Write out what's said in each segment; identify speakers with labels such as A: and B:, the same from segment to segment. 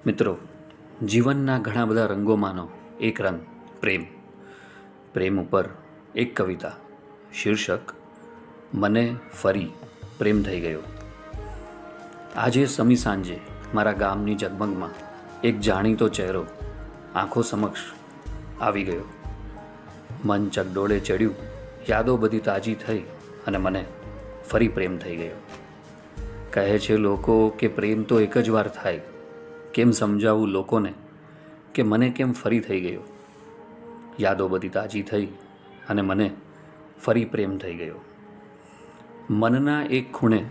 A: મિત્રો, જીવનના ઘણા બધા રંગોમાંનો એક રંગ પ્રેમ. પ્રેમ ઉપર એક કવિતા, શીર્ષક મને ફરી પ્રેમ થઈ ગયો. આજે સમી સાંજે મારા ગામની ઝગમગમાં એક જાણીતો ચહેરો આંખો સમક્ષ આવી ગયો. મન ચકડોળે ચડ્યું, યાદો બધી તાજી થઈ અને મને ફરી પ્રેમ થઈ ગયો. કહે છે લોકો કે પ્રેમ તો એક જ વાર થાય. કેમ સમજાવું લોકોને કે મને કેમ ફરી થઈ ગયો. યાદો બધી તાજી થઈ અને મને ફરી પ્રેમ થઈ ગયો. મનના એક ખૂણે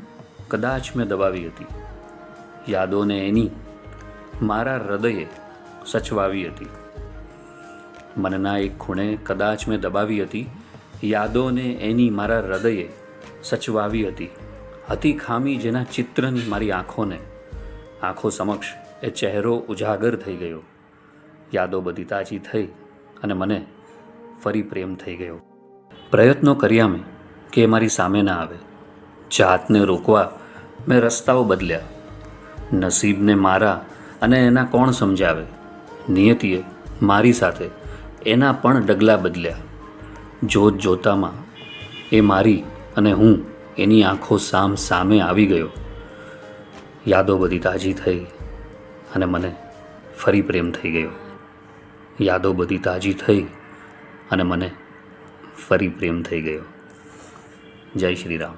A: કદાચ મેં દબાવી હતી યાદોને, એની મારા હૃદયે સચવાવી હતી. મનના એક ખૂણે કદાચ મેં દબાવી હતી યાદોને, એની મારા હૃદયે સચવાવી હતી. હતી ખામી જેના ચિત્રની મારી આંખો સમક્ષ એ ચહેરો ઉજાગર થઈ ગયો. યાદો બધી તાજી થઈ અને મને ફરી પ્રેમ થઈ ગયો. પ્રયત્નો કર્યા મેં કે મારી સામે ના આવે. જાતને રોકવા મેં રસ્તાઓ બદલ્યા. નસીબને મારા અને એના કોણ સમજાવે. નિયતિએ મારી સાથે એના પણ ડગલા બદલ્યા. જોત જોતામાં એ મારી અને હું એની આંખો સામે આવી ગયો. યાદો બધી તાજી થઈ અને મને ફરી પ્રેમ થઈ ગયો. યાદો બધી તાજી થઈ અને મને ફરી પ્રેમ થઈ ગયો. જય શ્રી રામ.